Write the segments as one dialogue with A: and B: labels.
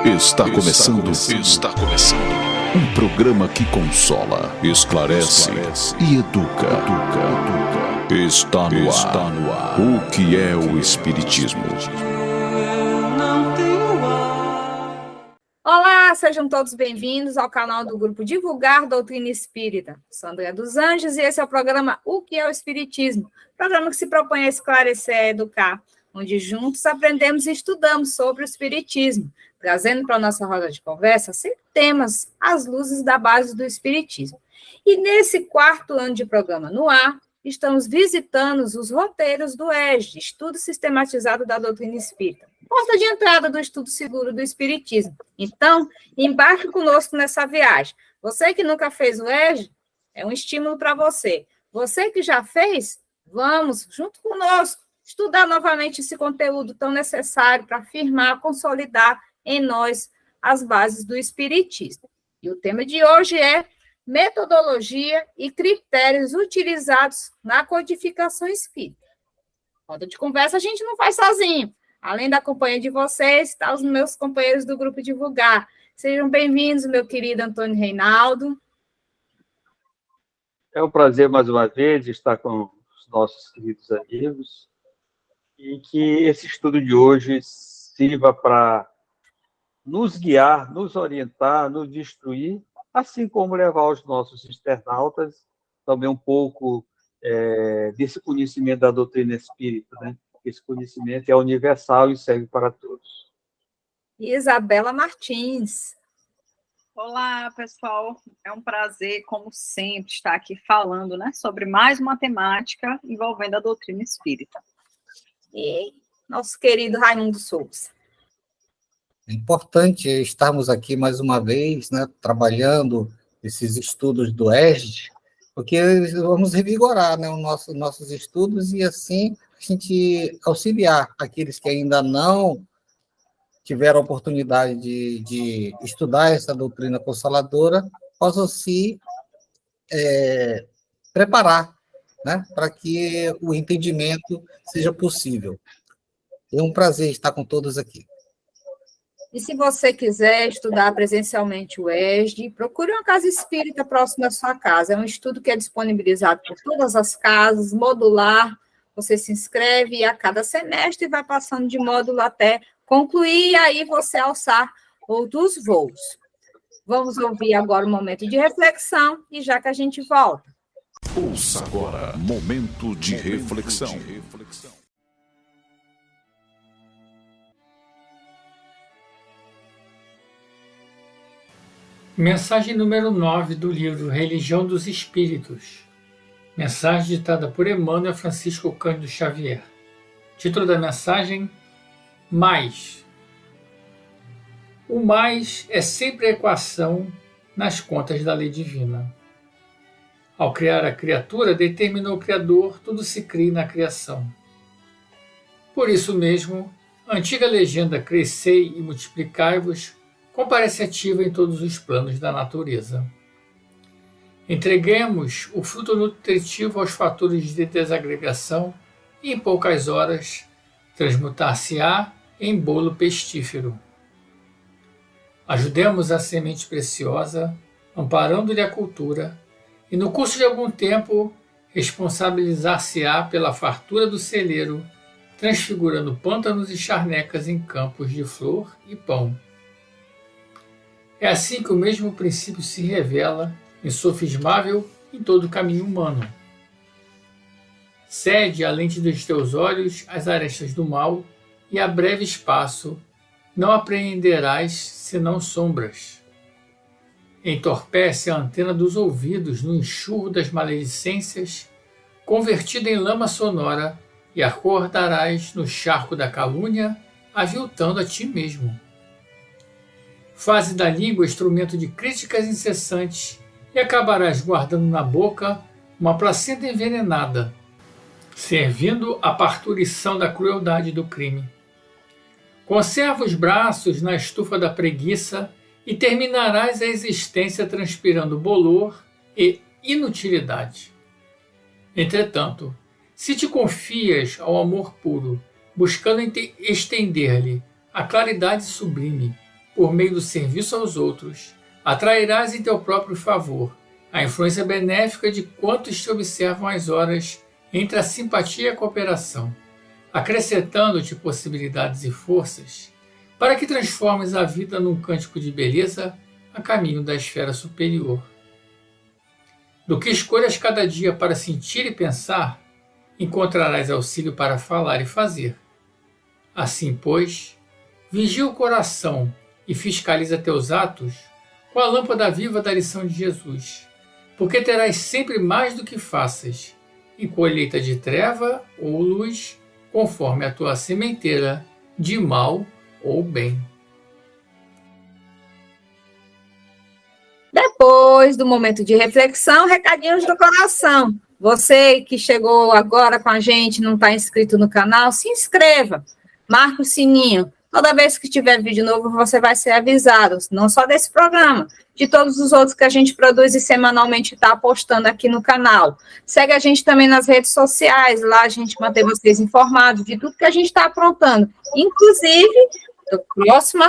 A: Está começando um programa que consola, esclarece e educa. Está no ar. O que é o Espiritismo?
B: Olá, sejam todos bem-vindos ao canal do Grupo Divulgar Doutrina Espírita. Sou Andréa dos Anjos e esse é o programa O que é o Espiritismo? Programa que se propõe a esclarecer e educar, onde juntos aprendemos e estudamos sobre o Espiritismo, trazendo para a nossa roda de conversa sempre temas às luzes da base do Espiritismo. E nesse quarto ano de programa no ar, estamos visitando os roteiros do ESD, Estudo Sistematizado da Doutrina Espírita, porta de entrada do estudo seguro do Espiritismo. Então, embarque conosco nessa viagem. Você que nunca fez o ESD, é um estímulo para você. Você que já fez, vamos, junto conosco, estudar novamente esse conteúdo tão necessário para afirmar, consolidar em nós as bases do Espiritismo. E o tema de hoje é metodologia e critérios utilizados na codificação espírita. Roda de conversa a gente não faz sozinho. Além da companhia de vocês, está os meus companheiros do Grupo Divulgar. Sejam bem-vindos, meu querido Antônio Reinaldo.
C: É um prazer, mais uma vez, estar com os nossos queridos amigos e que esse estudo de hoje sirva para nos guiar, nos orientar, nos instruir, assim como levar os nossos internautas também um pouco desse conhecimento da doutrina espírita, né? Esse conhecimento é universal e serve para todos.
B: Isabela Martins.
D: Olá, pessoal. É um prazer, como sempre, estar aqui falando, né, sobre mais uma temática envolvendo a doutrina espírita.
B: E nosso querido Raimundo Souza.
E: É importante estarmos aqui mais uma vez, né, trabalhando esses estudos do ESD, porque vamos revigorar, né, nossos estudos e, assim, a gente auxiliar aqueles que ainda não tiveram a oportunidade de estudar essa doutrina consoladora, possam se preparar, né, para que o entendimento seja possível. É um prazer estar com todos aqui.
B: E se você quiser estudar presencialmente o ESD, procure uma casa espírita próxima à sua casa. É um estudo que é disponibilizado por todas as casas, modular. Você se inscreve e a cada semestre vai passando de módulo até concluir e aí você alçar outros voos. Vamos ouvir agora um momento de reflexão e já que a gente volta.
A: Ouça agora, momento de reflexão.
F: Mensagem número 9 do livro Religião dos Espíritos. Mensagem ditada por Emmanuel Francisco Cândido Xavier. Título da mensagem: Mais. O mais é sempre a equação nas contas da lei divina. Ao criar a criatura, determinou o Criador, tudo se cria na criação. Por isso mesmo, a antiga legenda crescei e multiplicai-vos comparece ativa em todos os planos da natureza. Entreguemos o fruto nutritivo aos fatores de desagregação e em poucas horas transmutar-se-á em bolo pestífero. Ajudemos a semente preciosa, amparando-lhe a cultura, e no curso de algum tempo responsabilizar-se-á pela fartura do celeiro, transfigurando pântanos e charnecas em campos de flor e pão. É assim que o mesmo princípio se revela, insofismável, em todo o caminho humano. Cede à lente dos teus olhos as arestas do mal, e a breve espaço não apreenderás senão sombras. Entorpece a antena dos ouvidos no enxurro das maledicências, convertida em lama sonora, e acordarás no charco da calúnia, aviltando a ti mesmo. Faze da língua instrumento de críticas incessantes e acabarás guardando na boca uma placenta envenenada, servindo à parturição da crueldade do crime. Conserva os braços na estufa da preguiça e terminarás a existência transpirando bolor e inutilidade. Entretanto, se te confias ao amor puro, buscando estender-lhe a claridade sublime, por meio do serviço aos outros, atrairás em teu próprio favor a influência benéfica de quantos te observam às horas entre a simpatia e a cooperação, acrescentando-te possibilidades e forças para que transformes a vida num cântico de beleza a caminho da esfera superior. Do que escolhas cada dia para sentir e pensar, encontrarás auxílio para falar e fazer. Assim, pois, vigia o coração e fiscaliza teus atos com a lâmpada viva da lição de Jesus, porque terás sempre mais do que faças, e colheita de treva ou luz, conforme a tua sementeira de mal ou bem.
B: Depois do momento de reflexão, recadinhos do coração. Você que chegou agora com a gente, não está inscrito no canal, se inscreva, marque o sininho. Toda vez que tiver vídeo novo, você vai ser avisado, não só desse programa, de todos os outros que a gente produz e semanalmente está postando aqui no canal. Segue a gente também nas redes sociais, lá a gente mantém vocês informados de tudo que a gente está aprontando. Inclusive, do próximo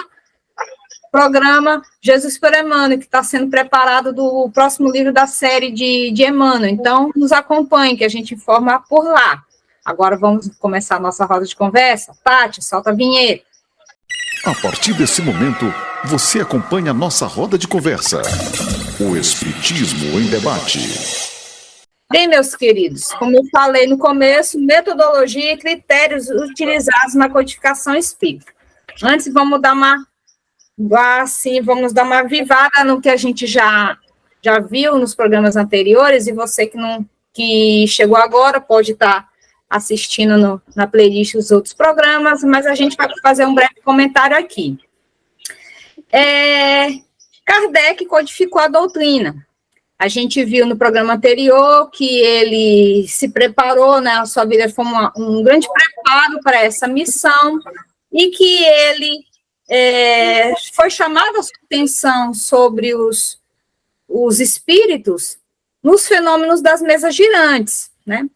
B: programa Jesus por Emmanuel, que está sendo preparado do próximo livro da série de Emmanuel. Então, nos acompanhe, que a gente informa por lá. Agora vamos começar a nossa roda de conversa. Tati, solta a vinheta.
A: A partir desse momento, você acompanha a nossa roda de conversa. O Espiritismo em Debate.
B: Bem, meus queridos, como eu falei no começo, metodologia e critérios utilizados na codificação espírita. Antes, vamos dar uma avivada no que a gente já viu nos programas anteriores, e você que chegou agora pode estar assistindo na playlist os outros programas, mas a gente vai fazer um breve comentário aqui. Kardec codificou a doutrina. A gente viu no programa anterior que ele se preparou, né, a sua vida foi um grande preparo para essa missão, e que ele foi chamado a sua atenção sobre os espíritos nos fenômenos das mesas girantes, né?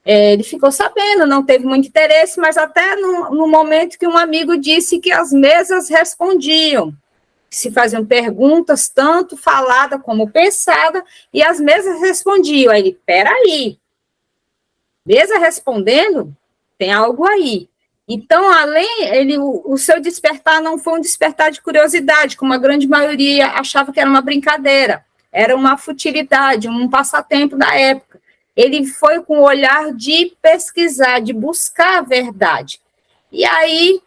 B: Ele ficou sabendo, não teve muito interesse, mas até no momento que um amigo disse que as mesas respondiam, se faziam perguntas, tanto falada como pensada, e as mesas respondiam. Aí ele, peraí, mesa respondendo? Tem algo aí. Então, o seu despertar não foi um despertar de curiosidade, como a grande maioria achava que era uma brincadeira, era uma futilidade, um passatempo da época. Ele foi com o olhar de pesquisar, de buscar a verdade. E aí,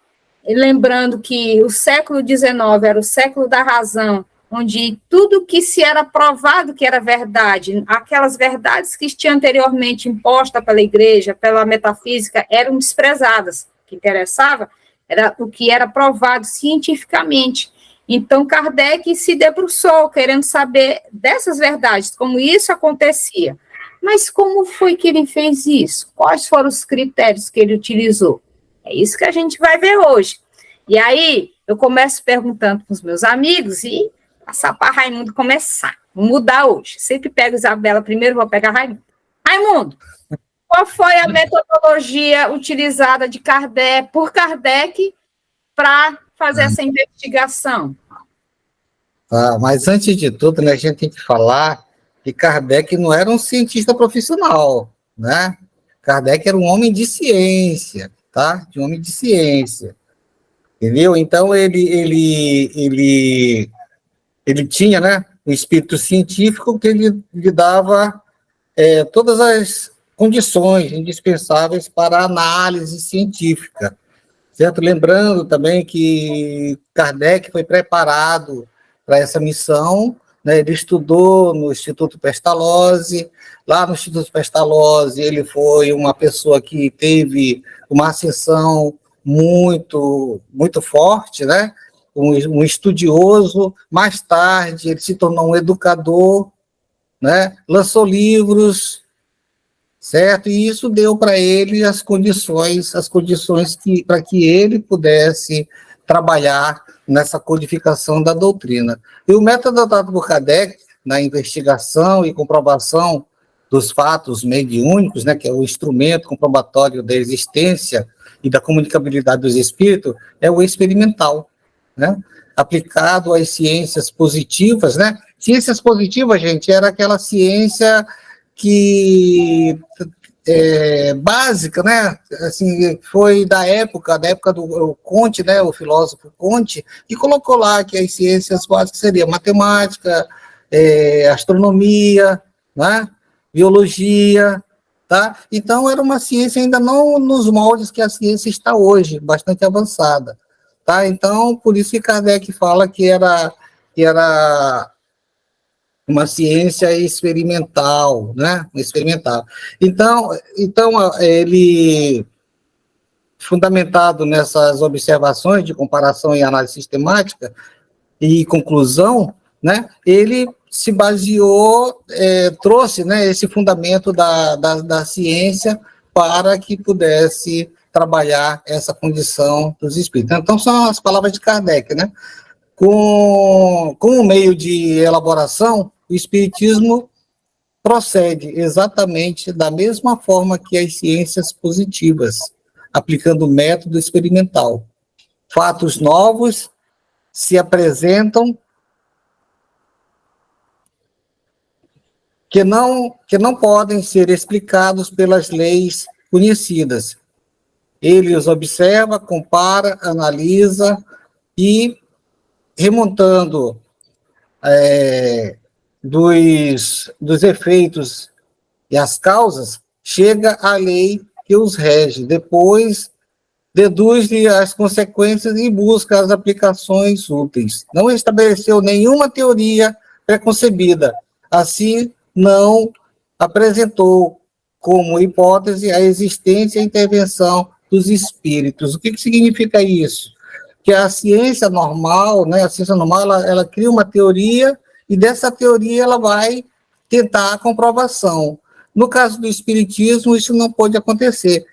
B: lembrando que o século XIX era o século da razão, onde tudo que se era provado que era verdade, aquelas verdades que tinham anteriormente impostas pela igreja, pela metafísica, eram desprezadas. O que interessava era o que era provado cientificamente. Então, Kardec se debruçou, querendo saber dessas verdades, como isso acontecia. Mas como foi que ele fez isso? Quais foram os critérios que ele utilizou? É isso que a gente vai ver hoje. E aí, eu começo perguntando para os meus amigos e passar para Raimundo começar. Vou mudar hoje. Sempre pego Isabela primeiro, vou pegar Raimundo. Raimundo, qual foi a metodologia utilizada por Kardec para fazer essa investigação?
E: Mas antes de tudo, né, a gente tem que falar que Kardec não era um cientista profissional, né? Kardec era um homem de ciência, tá? De homem de ciência, entendeu? Então, ele tinha, né, um espírito científico que lhe dava todas as condições indispensáveis para a análise científica, certo? Lembrando também que Kardec foi preparado para essa missão, né? Ele estudou no Instituto Pestalozzi. Lá no Instituto Pestalozzi, ele foi uma pessoa que teve uma ascensão muito, muito forte, né? Um estudioso. Mais tarde, ele se tornou um educador, né? Lançou livros, certo? E isso deu para ele as condições para que ele pudesse trabalhar nessa codificação da doutrina. E o método adotado por Kardec na investigação e comprovação dos fatos mediúnicos, né, que é o instrumento comprobatório da existência e da comunicabilidade dos espíritos, é o experimental, né? aplicado às ciências positivas, né? Ciências positivas, gente, era aquela ciência que básica, né? Assim, foi da época do Comte, né? O filósofo Comte, que colocou lá que as ciências básicas seriam matemática, astronomia, né? Biologia, tá? Então, era uma ciência ainda não nos moldes que a ciência está hoje, bastante avançada, tá? Então, por isso que Kardec fala que era uma ciência experimental, né? Experimental. Então, ele, fundamentado nessas observações de comparação e análise sistemática e conclusão, né? Ele se baseou, trouxe, né, esse fundamento da ciência para que pudesse trabalhar essa condição dos espíritos. Então, são as palavras de Kardec, né? Com o meio de elaboração, o espiritismo procede exatamente da mesma forma que as ciências positivas, aplicando o método experimental. Fatos novos se apresentam que não podem ser explicados pelas leis conhecidas. Ele os observa, compara, analisa e, remontando dos efeitos e as causas, chega à lei que os rege. Depois, deduz as consequências e busca as aplicações úteis. Não estabeleceu nenhuma teoria preconcebida. Assim, não apresentou como hipótese a existência e a intervenção dos espíritos. O que significa isso? Que a ciência normal, né, ela cria uma teoria e dessa teoria ela vai tentar a comprovação. No caso do espiritismo, isso não pode acontecer.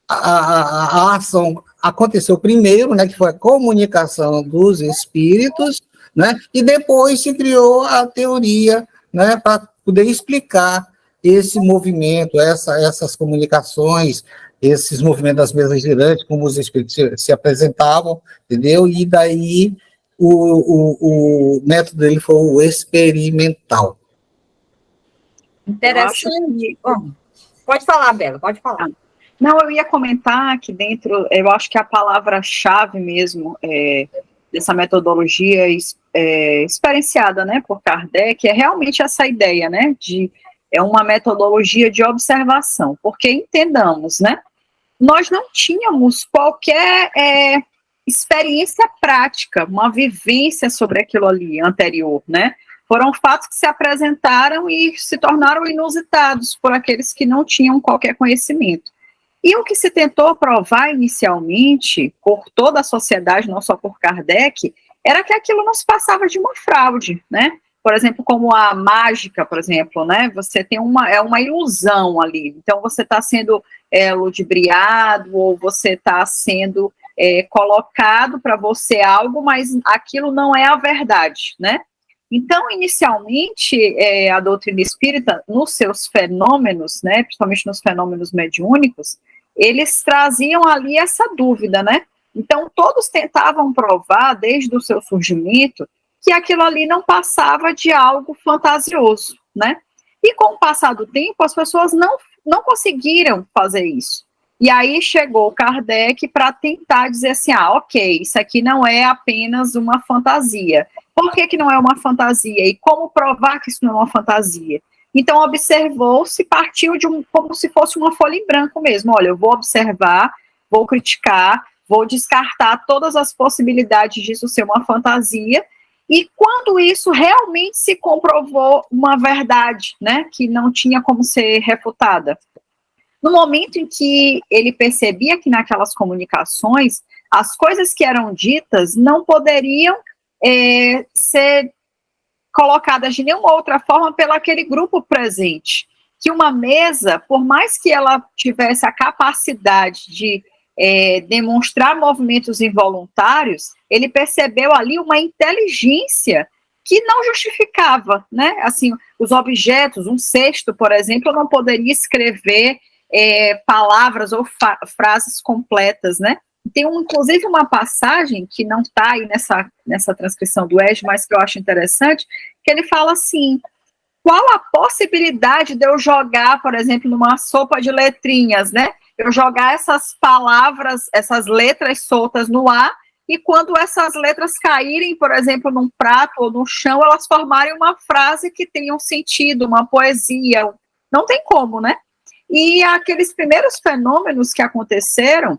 E: A ação aconteceu primeiro, né, que foi a comunicação dos espíritos, né, e depois se criou a teoria, né, para poder explicar esse movimento, essas comunicações, esses movimentos das mesas girantes, como os espíritos se apresentavam, entendeu? E daí o método dele foi o experimental.
B: Interessante. Bom, pode falar, Bela, pode falar.
D: Não, eu ia comentar que dentro, eu acho que a palavra-chave mesmo dessa metodologia experienciada, né, por Kardec é realmente essa ideia, né, é uma metodologia de observação, porque entendamos, né, nós não tínhamos qualquer experiência prática, uma vivência sobre aquilo ali anterior, né, foram fatos que se apresentaram e se tornaram inusitados por aqueles que não tinham qualquer conhecimento. E o que se tentou provar inicialmente, por toda a sociedade, não só por Kardec, era que aquilo não se passava de uma fraude, né? Por exemplo, como a mágica, por exemplo, né? Você tem uma ilusão ali. Então, você está sendo ludibriado ou você está sendo colocado para você algo, mas aquilo não é a verdade, né? Então, inicialmente, a doutrina espírita, nos seus fenômenos, né, principalmente nos fenômenos mediúnicos, eles traziam ali essa dúvida, né? Então, todos tentavam provar, desde o seu surgimento, que aquilo ali não passava de algo fantasioso, né? E com o passar do tempo, as pessoas não conseguiram fazer isso. E aí chegou Kardec para tentar dizer assim, ok, isso aqui não é apenas uma fantasia. Por que não é uma fantasia? E como provar que isso não é uma fantasia? Então, observou-se, partiu como se fosse uma folha em branco mesmo. Olha, eu vou observar, vou criticar, vou descartar todas as possibilidades disso ser uma fantasia. E quando isso realmente se comprovou uma verdade, né, que não tinha como ser refutada, no momento em que ele percebia que naquelas comunicações, as coisas que eram ditas não poderiam ser colocadas de nenhuma outra forma pelo aquele grupo presente, que uma mesa, por mais que ela tivesse a capacidade de demonstrar movimentos involuntários, ele percebeu ali uma inteligência que não justificava, né? Assim, os objetos, um cesto, por exemplo, não poderia escrever palavras ou frases completas, né? Tem, inclusive, uma passagem que não está aí nessa transcrição do Ed, mas que eu acho interessante, que ele fala assim: qual a possibilidade de eu jogar, por exemplo, numa sopa de letrinhas, né? Eu jogar essas palavras, essas letras soltas no ar, e quando essas letras caírem, por exemplo, num prato ou no chão, elas formarem uma frase que tenha um sentido, uma poesia. Não tem como, né? E aqueles primeiros fenômenos que aconteceram,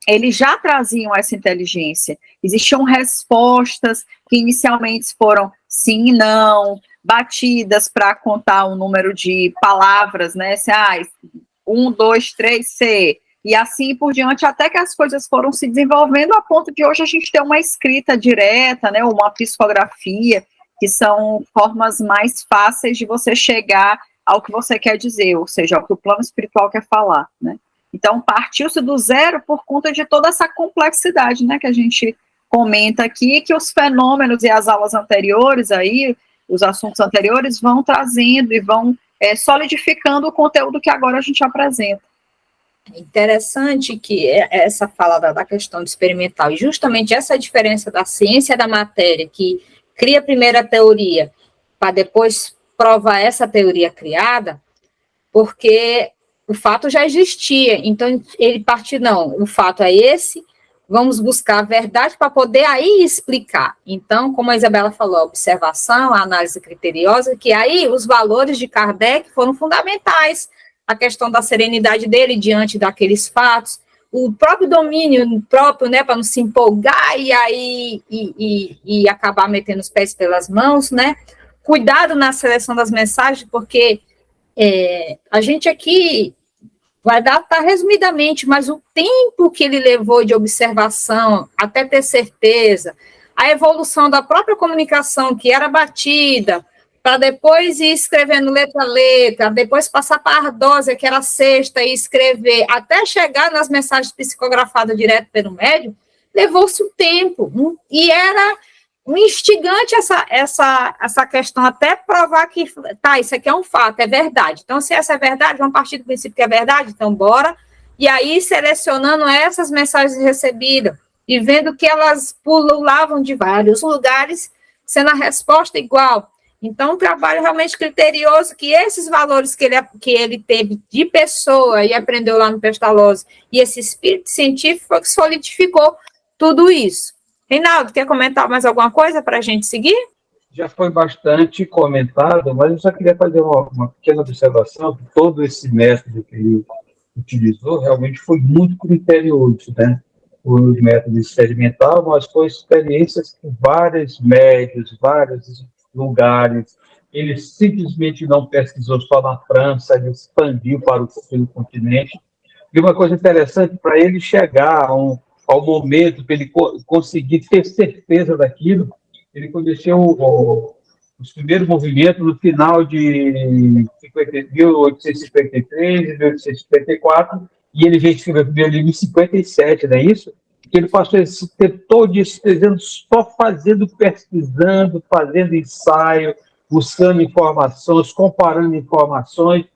D: eles já traziam essa inteligência. Existiam respostas que inicialmente foram sim e não, batidas para contar um número de palavras, né? 1, 2, 3, C, e assim por diante, até que as coisas foram se desenvolvendo a ponto de hoje a gente ter uma escrita direta, né? Uma psicografia, que são formas mais fáceis de você chegar ao que você quer dizer, ou seja, ao que o plano espiritual quer falar, né? Então, partiu-se do zero por conta de toda essa complexidade, né, que a gente comenta aqui, que os fenômenos e as aulas anteriores aí, os assuntos anteriores, vão trazendo e vão solidificando o conteúdo que agora a gente apresenta.
B: É interessante que essa fala da questão do experimental, e justamente essa diferença da ciência da matéria, que cria a primeira teoria, para depois provar essa teoria criada, porque o fato já existia, então ele partiu, não, o fato é esse, vamos buscar a verdade para poder aí explicar. Então, como a Isabela falou, a observação, a análise criteriosa, que aí os valores de Kardec foram fundamentais, a questão da serenidade dele diante daqueles fatos, o próprio domínio próprio, né, para não se empolgar e aí e acabar metendo os pés pelas mãos, né, cuidado na seleção das mensagens, porque a gente aqui vai datar resumidamente, mas o tempo que ele levou de observação até ter certeza, a evolução da própria comunicação, que era batida, para depois ir escrevendo letra a letra, depois passar para a ardósia, que era a sexta, e escrever, até chegar nas mensagens psicografadas direto pelo médium, levou-se um tempo, e era um instigante essa questão, até provar que, tá, isso aqui é um fato, é verdade. Então, se essa é verdade, vamos partir do princípio que é verdade, então bora. E aí, selecionando essas mensagens recebidas e vendo que elas pulavam de vários lugares, sendo a resposta igual. Então, um trabalho realmente criterioso, que esses valores que ele teve de pessoa e aprendeu lá no Pestalozzi, e esse espírito científico foi que solidificou tudo isso. Reinaldo, quer comentar mais alguma coisa para a gente seguir?
C: Já foi bastante comentado, mas eu só queria fazer uma pequena observação, que todo esse método que ele utilizou realmente foi muito criterioso, né? O método experimental, mas foi experiências com vários médios, vários lugares. Ele simplesmente não pesquisou só na França, ele expandiu pelo continente. E uma coisa interessante, para ele chegar ao momento, para ele conseguir ter certeza daquilo, ele conheceu os primeiros movimentos no final de 1853 e 1854, e ele veio escrever o primeiro livro em 57, não é isso? Que ele passou esse tempo todo escrevendo, só pesquisando, fazendo ensaio, buscando informações, comparando informações.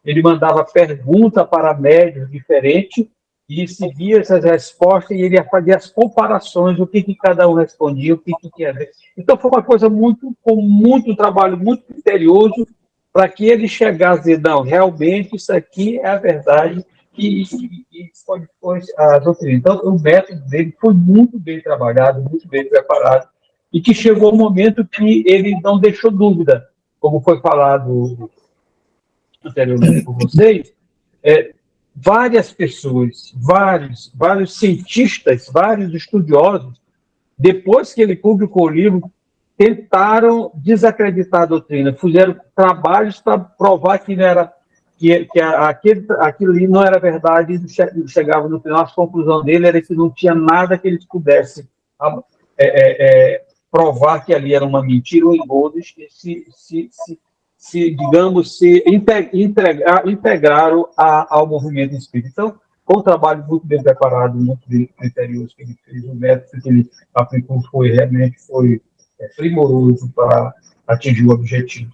C: Ele mandava pergunta para médios diferentes, e seguia essas respostas, e ele ia fazer as comparações, o que cada um respondia, o que tinha a ver. Então, foi uma coisa com muito trabalho, muito criterioso, para que ele chegasse a dizer, não, realmente isso aqui é a verdade, e foi a doutrina. Então, o método dele foi muito bem trabalhado, muito bem preparado, e que chegou o momento que ele não deixou dúvida, como foi falado anteriormente por vocês, várias pessoas, vários cientistas, vários estudiosos, depois que ele publicou o livro, tentaram desacreditar a doutrina, fizeram trabalhos para provar que não era, aquilo ali não era verdade, e chegava no final, a conclusão dele era que não tinha nada que eles pudessem provar que ali era uma mentira ou engodos, que digamos, se integraram ao movimento espírita. Então, foi um trabalho muito bem preparado, muito bem criterioso que ele fez, o método que ele aplicou foi primoroso para atingir o objetivo.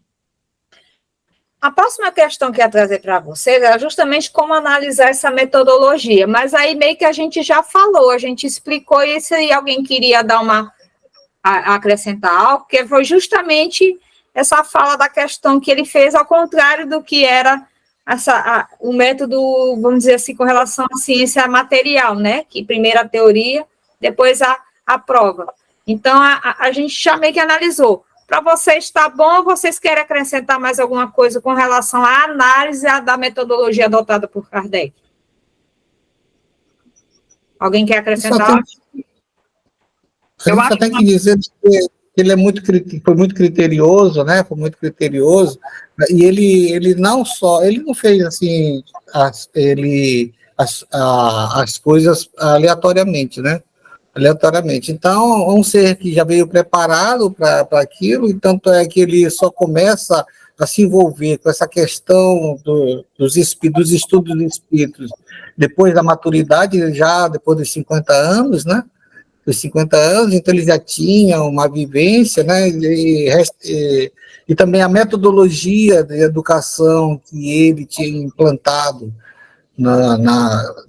B: A próxima questão que eu ia trazer para vocês era justamente como analisar essa metodologia, mas aí meio que a gente já falou, a gente explicou isso e alguém queria dar acrescentar algo, que foi justamente essa fala da questão que ele fez, ao contrário do que era o método, vamos dizer assim, com relação à ciência material, né? Que primeiro a teoria, depois a prova. Então, a gente já meio que analisou. Para vocês está bom ou vocês querem acrescentar mais alguma coisa com relação à análise da metodologia adotada por Kardec? Alguém quer acrescentar?
E: A gente só tem que dizer que ele foi muito criterioso, né? Foi muito criterioso. E ele não fez assim as coisas aleatoriamente, né? Aleatoriamente. Então, um ser que já veio preparado para aquilo, e tanto é que ele só começa a se envolver com essa questão dos estudos dos espíritos depois da maturidade, já depois dos 50 anos, né? Dos 50 anos, então ele já tinha uma vivência, né? E também a metodologia de educação que ele tinha implantado,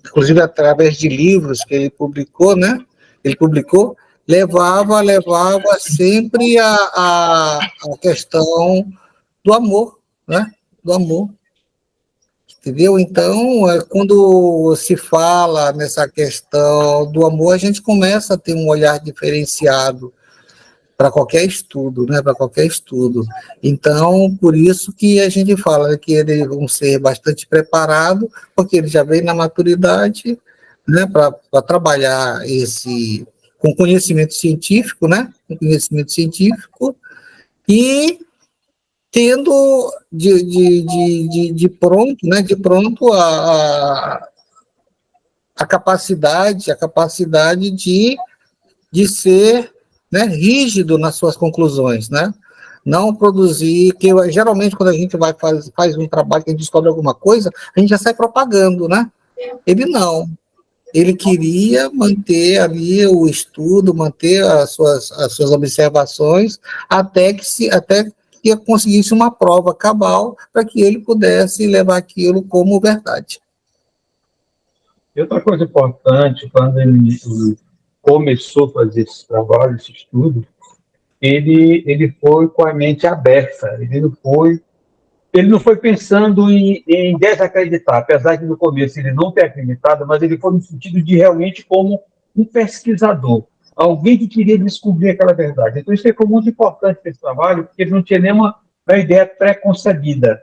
E: inclusive através de livros que ele publicou, né? Levava sempre a questão do amor, né? Do amor. Entendeu? Então, quando se fala nessa questão do amor, a gente começa a ter um olhar diferenciado para qualquer estudo, né? Para qualquer estudo. Então, por isso que a gente fala que ele é um ser bastante preparado, porque ele já veio na maturidade, né, para trabalhar com conhecimento científico, né, com conhecimento científico, e tendo de pronto a capacidade de ser, né, rígido nas suas conclusões, né, não produzir, que geralmente quando a gente faz um trabalho que a gente descobre alguma coisa, a gente já sai propagando, né, ele não. Ele queria manter ali o estudo, manter as suas observações, até que conseguisse uma prova cabal para que ele pudesse levar aquilo como verdade.
C: E outra coisa importante, quando ele começou a fazer esse trabalho, esse estudo, ele foi com a mente aberta, ele não foi pensando em desacreditar, apesar de no começo ele não ter acreditado, mas ele foi no sentido de realmente como um pesquisador, alguém que queria descobrir aquela verdade. Então isso foi muito importante nesse trabalho, porque ele não tinha nenhuma ideia pré-concebida.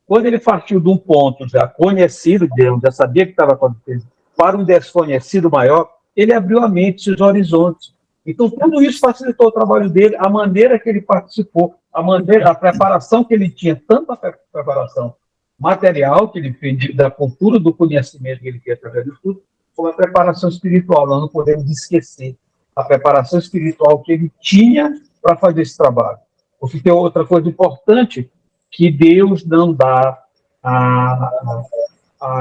C: Quando ele partiu de um ponto já conhecido, já sabia que estava acontecendo, para um desconhecido maior, ele abriu a mente, os horizontes. Então tudo isso facilitou o trabalho dele, a maneira que ele participou, a preparação que ele tinha, tanto a preparação material que ele fez, da cultura, do conhecimento que ele tinha através do estudo, como a preparação espiritual. Nós não podemos esquecer a preparação espiritual que ele tinha para fazer esse trabalho. Porque tem outra coisa importante, que Deus não dá a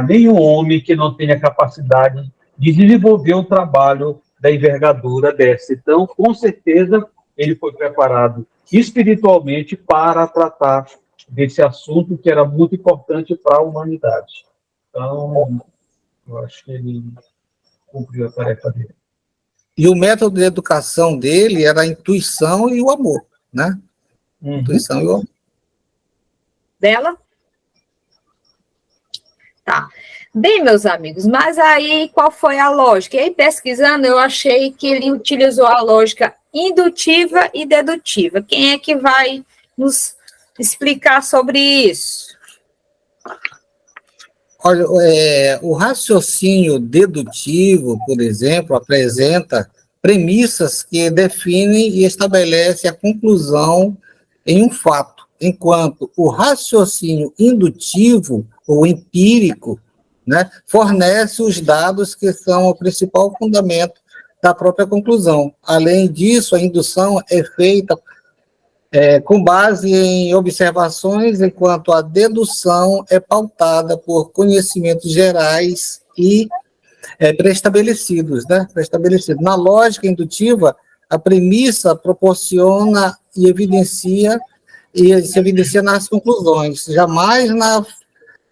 C: nenhum homem que não tenha capacidade de desenvolver um trabalho da envergadura dessa. Então, com certeza, ele foi preparado espiritualmente para tratar desse assunto que era muito importante para a humanidade. Então, eu acho que ele cumpriu a tarefa dele.
E: E o método de educação dele era a intuição e o amor, né? Intuição e o amor.
B: Dela? Tá. Bem, meus amigos, mas aí qual foi a lógica? E aí, pesquisando, eu achei que ele utilizou a lógica indutiva e dedutiva. Quem é que vai nos explicar sobre isso?
E: Olha, o raciocínio dedutivo, por exemplo, apresenta premissas que definem e estabelecem a conclusão em um fato, enquanto o raciocínio indutivo ou empírico, né, fornece os dados que são o principal fundamento da própria conclusão. Além disso, a indução é feita com base em observações, enquanto a dedução é pautada por conhecimentos gerais e pré-estabelecidos, né? Pré-estabelecidos. Na lógica indutiva, a premissa proporciona e evidencia e se evidencia nas conclusões, jamais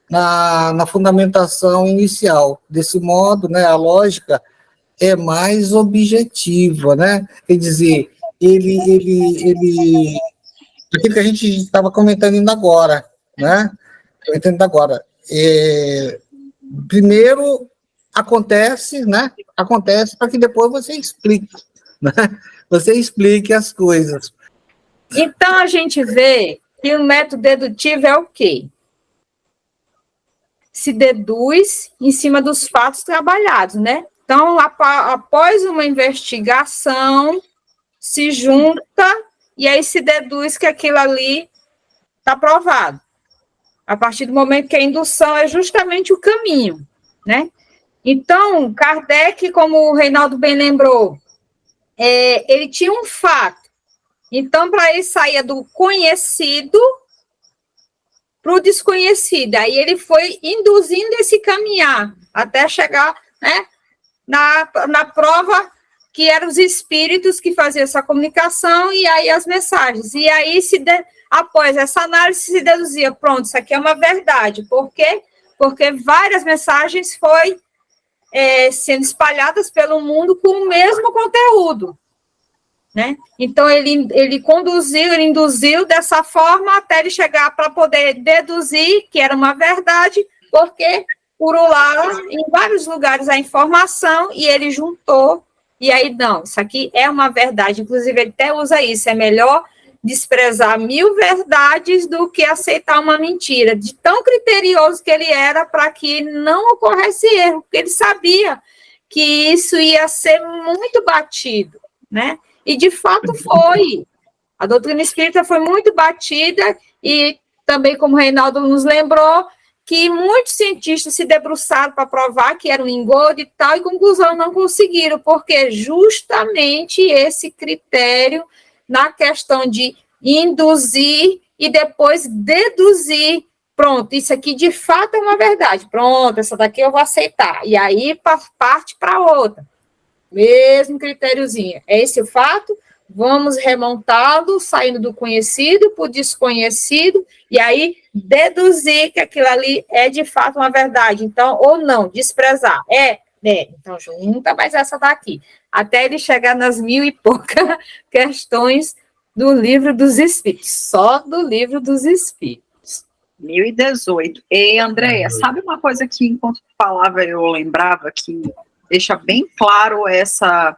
E: na fundamentação inicial. Desse modo, né, a lógica é mais objetiva, né? Quer dizer, aquilo que a gente estava comentando ainda agora, né? Primeiro acontece, né? Acontece para que depois você explique, né? Você explique as coisas.
B: Então, a gente vê que o método dedutivo é o quê? Se deduz em cima dos fatos trabalhados, né? Então, após uma investigação, se junta e aí se deduz que aquilo ali está provado. A partir do momento que a indução é justamente o caminho, né? Então, Kardec, como o Reinaldo bem lembrou, ele tinha um fato. Então, para ele saía do conhecido para o desconhecido. Aí ele foi induzindo esse caminhar até chegar, né, na prova que eram os espíritos que faziam essa comunicação e aí as mensagens. E aí, após essa análise, se deduzia, pronto, isso aqui é uma verdade. Por quê? Porque várias mensagens foram sendo espalhadas pelo mundo com o mesmo conteúdo, né? Então, ele induziu dessa forma até ele chegar para poder deduzir que era uma verdade, porque pulularam em vários lugares a informação e ele juntou, e aí, não, isso aqui é uma verdade. Inclusive, ele até usa isso, é melhor desprezar 1000 verdades do que aceitar uma mentira, de tão criterioso que ele era para que não ocorresse erro, porque ele sabia que isso ia ser muito batido, né? E, de fato, foi. A doutrina espírita foi muito batida e também, como o Reinaldo nos lembrou, que muitos cientistas se debruçaram para provar que era um engodo e tal, e, conclusão, não conseguiram, porque justamente esse critério na questão de induzir e depois deduzir, pronto, isso aqui de fato é uma verdade, pronto, essa daqui eu vou aceitar, e aí parte para outra. Mesmo critériozinho. É esse o fato, vamos remontá-lo, saindo do conhecido para o desconhecido, e aí deduzir que aquilo ali é de fato uma verdade. Então, ou não, desprezar. Então junta mais essa daqui. Até ele chegar nas 1000 e poucas questões do Livro dos Espíritos. Só do Livro dos Espíritos.
D: 1018. E, Andréia, sabe uma coisa que, enquanto tu falava, eu lembrava que deixa bem claro essa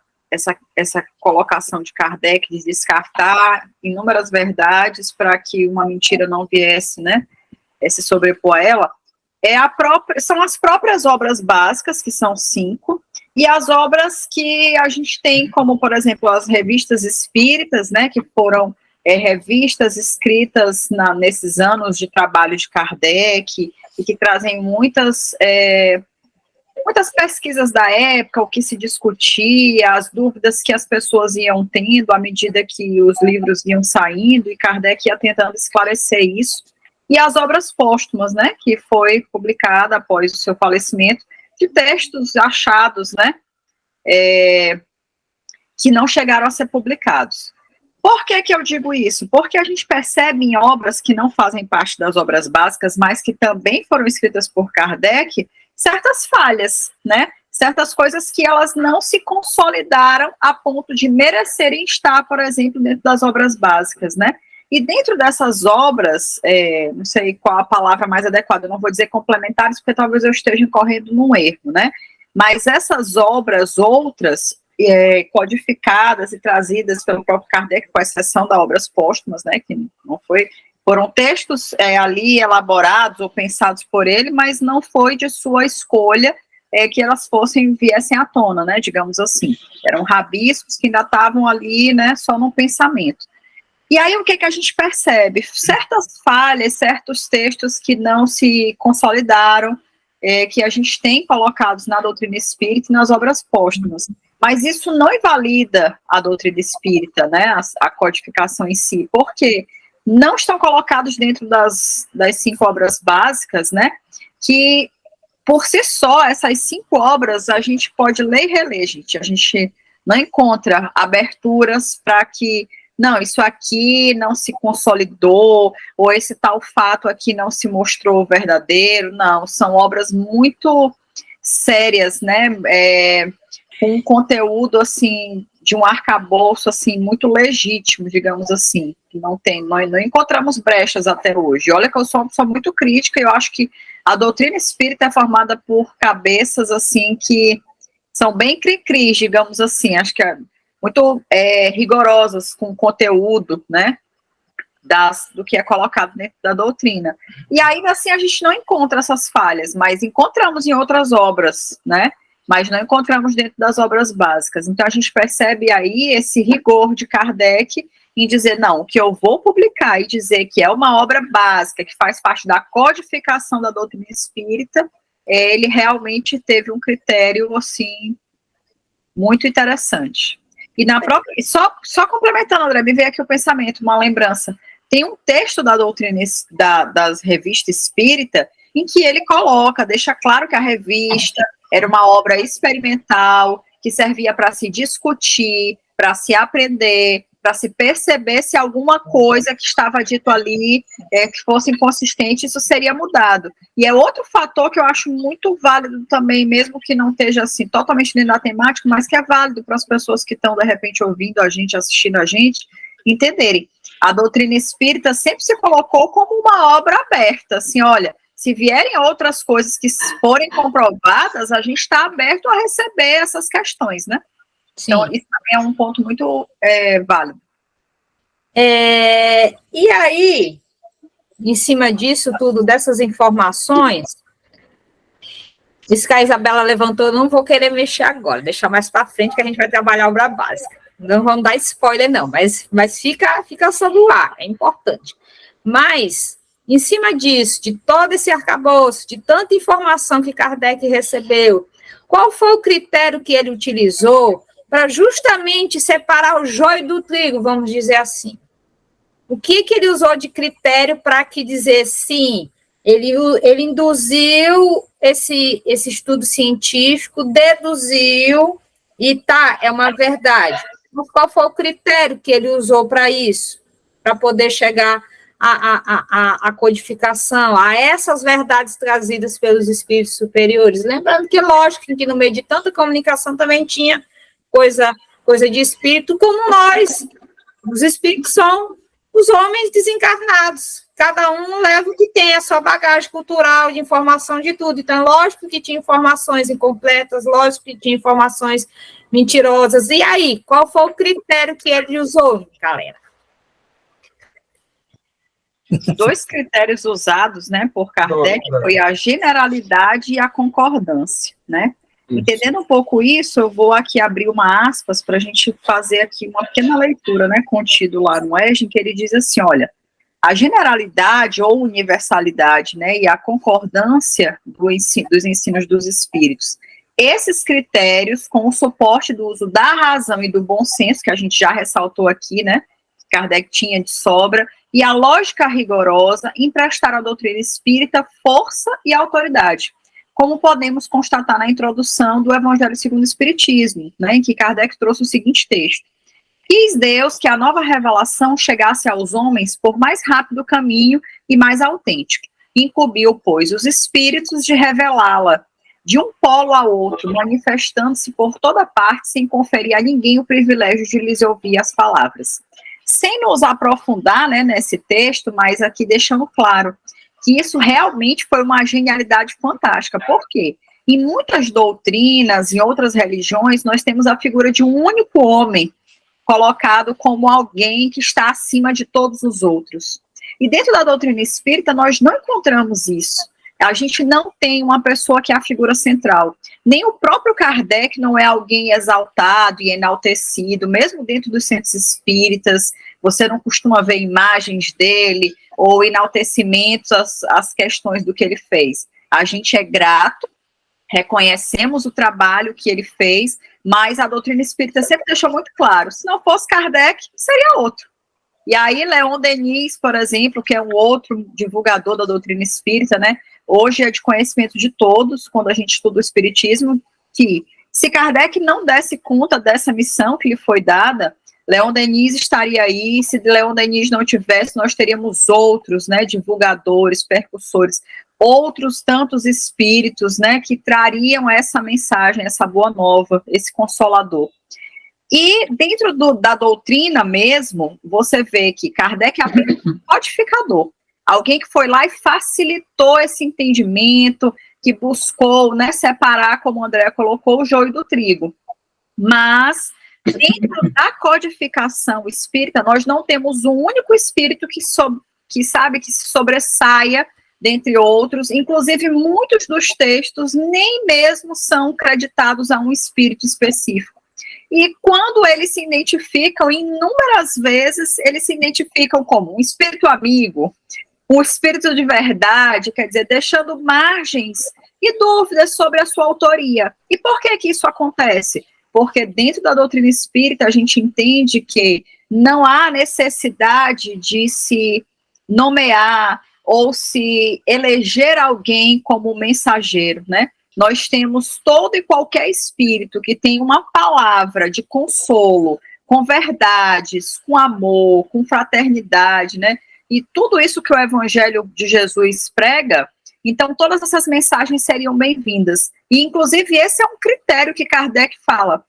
D: colocação de Kardec de descartar inúmeras verdades para que uma mentira não viesse, né, se sobrepor a ela, são as próprias obras básicas, que são 5, e as obras que a gente tem, como, por exemplo, as revistas espíritas, né, que foram revistas escritas nesses anos de trabalho de Kardec, e que trazem muitas pesquisas da época, o que se discutia, as dúvidas que as pessoas iam tendo à medida que os livros iam saindo, e Kardec ia tentando esclarecer isso, e as obras póstumas, né, que foi publicada após o seu falecimento, de textos achados, né, que não chegaram a ser publicados. Por que eu digo isso? Porque a gente percebe em obras que não fazem parte das obras básicas, mas que também foram escritas por Kardec, certas falhas, né? Certas coisas que elas não se consolidaram a ponto de merecerem estar, por exemplo, dentro das obras básicas, né? E dentro dessas obras, não sei qual a palavra mais adequada, eu não vou dizer complementares, porque talvez eu esteja incorrendo num erro, né? Mas essas obras, outras, codificadas e trazidas pelo próprio Kardec, com exceção das obras póstumas, né? Que não foi... Foram textos ali elaborados ou pensados por ele, mas não foi de sua escolha que elas viessem à tona, né, digamos assim. Eram rabiscos que ainda estavam ali, né, só no pensamento. E aí o que a gente percebe? Certas falhas, certos textos que não se consolidaram, que a gente tem colocados na doutrina espírita e nas obras póstumas. Mas isso não invalida a doutrina espírita, né, a codificação em si. Por quê? Não estão colocados dentro das 5 obras básicas, né, que, por si só, essas 5 obras a gente pode ler e reler, gente. A gente não encontra aberturas para que não, isso aqui não se consolidou, ou esse tal fato aqui não se mostrou verdadeiro. Não, são obras muito sérias, né, com um conteúdo, assim, de um arcabouço, assim, muito legítimo, digamos assim, que nós não encontramos brechas até hoje. Olha que eu sou uma pessoa muito crítica, e eu acho que a doutrina espírita é formada por cabeças, assim, que são bem cri-cris, digamos assim, acho que muito rigorosas com o conteúdo, né, do que é colocado dentro da doutrina. E ainda assim a gente não encontra essas falhas, mas encontramos em outras obras, né, mas não encontramos dentro das obras básicas. Então a gente percebe aí esse rigor de Kardec em dizer, não, o que eu vou publicar e dizer que é uma obra básica, que faz parte da codificação da doutrina espírita, ele realmente teve um critério, assim, muito interessante. E na própria, só complementando, André, me veio aqui o pensamento, uma lembrança. Tem um texto da doutrina das revistas espírita em que ele deixa claro que a revista era uma obra experimental, que servia para se discutir, para se aprender, para se perceber se alguma coisa que estava dito ali que fosse inconsistente, isso seria mudado. E é outro fator que eu acho muito válido também, mesmo que não esteja assim totalmente dentro da temática, mas que é válido para as pessoas que estão, de repente, ouvindo a gente, assistindo a gente, entenderem. A doutrina espírita sempre se colocou como uma obra aberta, assim, olha, se vierem outras coisas que forem comprovadas, a gente está aberto a receber essas questões, né?
B: Sim.
D: Então, isso também é um ponto muito válido.
B: E aí, em cima disso tudo, dessas informações, isso que a Isabela levantou, eu não vou querer mexer agora, deixar mais para frente que a gente vai trabalhar a obra básica. Não vamos dar spoiler, não, mas fica sob o ar, é importante. Mas, em cima disso, de todo esse arcabouço, de tanta informação que Kardec recebeu, qual foi o critério que ele utilizou para justamente separar o joio do trigo, vamos dizer assim? O que ele usou de critério para que dizer, sim, ele induziu esse estudo científico, deduziu, e é uma verdade. Mas qual foi o critério que ele usou para isso? Para poder chegar à codificação, a essas verdades trazidas pelos espíritos superiores? Lembrando que, lógico, que no meio de tanta comunicação também tinha coisa de espírito, como nós. Os espíritos são os homens desencarnados. Cada um leva o que tem, a sua bagagem cultural, de informação, de tudo. Então, lógico que tinha informações incompletas, lógico que tinha informações mentirosas. E aí, qual foi o critério que ele usou, galera?
D: Dois critérios usados, né, por Kardec, foi a generalidade e a concordância, né? Entendendo um pouco isso, eu vou aqui abrir uma aspas para a gente fazer aqui uma pequena leitura, né, contido lá no EJA, em que ele diz assim, olha, a generalidade ou universalidade, né, e a concordância dos ensinos dos espíritos, esses critérios, com o suporte do uso da razão e do bom senso, que a gente já ressaltou aqui, né, que Kardec tinha de sobra, e a lógica rigorosa, emprestaram à doutrina espírita força e autoridade, como podemos constatar na introdução do Evangelho segundo o Espiritismo, né, em que Kardec trouxe o seguinte texto: quis Deus que a nova revelação chegasse aos homens por mais rápido caminho e mais autêntico. Incumbiu, pois, os espíritos de revelá-la de um polo a outro, manifestando-se por toda parte, sem conferir a ninguém o privilégio de lhes ouvir as palavras. Sem nos aprofundar, né, nesse texto, mas aqui deixando claro que isso realmente foi uma genialidade fantástica. Por quê? Em muitas doutrinas, em outras religiões, nós temos a figura de um único homem colocado como alguém que está acima de todos os outros. E dentro da doutrina espírita, nós não encontramos isso. A gente não tem uma pessoa que é a figura central. Nem o próprio Kardec não é alguém exaltado e enaltecido, mesmo dentro dos centros espíritas, você não costuma ver imagens dele ou enaltecimentos às questões do que ele fez. A gente é grato, reconhecemos o trabalho que ele fez, mas a doutrina espírita sempre deixou muito claro, se não fosse Kardec, seria outro. E aí Leon Denis, por exemplo, que é um outro divulgador da doutrina espírita, né, hoje é de conhecimento de todos, quando a gente estuda o espiritismo, que Se Kardec não desse conta dessa missão que lhe foi dada, Leon Denis estaria aí. Se Leon Denis não tivesse, nós teríamos outros, né, divulgadores, percussores, outros tantos espíritos, né, que trariam essa mensagem, essa boa nova, esse consolador. E dentro da doutrina mesmo, você vê que Kardec é apenas um codificador, alguém que foi lá e facilitou esse entendimento, que buscou, né, separar, como o André colocou, o joio do trigo. Mas, dentro da codificação espírita, nós não temos um único espírito que se sobressaia dentre outros. Inclusive, muitos dos textos nem mesmo são creditados a um espírito específico. E quando eles se identificam, inúmeras vezes, eles se identificam como um espírito amigo, um espírito de verdade, quer dizer, deixando margens e dúvidas sobre a sua autoria. E por que isso acontece? Porque dentro da doutrina espírita a gente entende que não há necessidade de se nomear ou se eleger alguém como mensageiro, né? Nós temos todo e qualquer espírito que tem uma palavra de consolo, com verdades, com amor, com fraternidade, né? E tudo isso que o Evangelho de Jesus prega, então todas essas mensagens seriam bem-vindas. E, inclusive, esse é um critério que Kardec fala.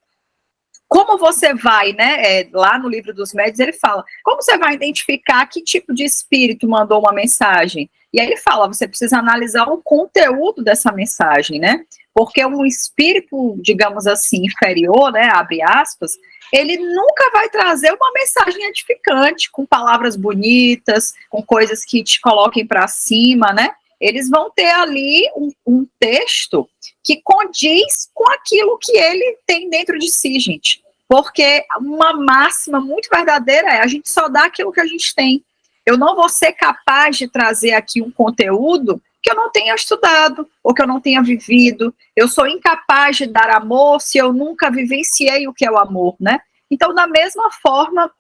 D: Como você vai, né, lá no Livro dos Médiuns, ele fala, como você vai identificar que tipo de espírito mandou uma mensagem? E aí ele fala, você precisa analisar o conteúdo dessa mensagem, né? Porque um espírito, digamos assim, inferior, né, abre aspas, ele nunca vai trazer uma mensagem edificante, com palavras bonitas, com coisas que te coloquem para cima, né? Eles vão ter ali um texto que condiz com aquilo que ele tem dentro de si, gente. Porque uma máxima muito verdadeira é, a gente só dá aquilo que a gente tem. Eu não vou ser capaz de trazer aqui um conteúdo que eu não tenha estudado, ou que eu não tenha vivido. Eu sou incapaz de dar amor se eu nunca vivenciei o que é o amor, né? Então, da mesma forma,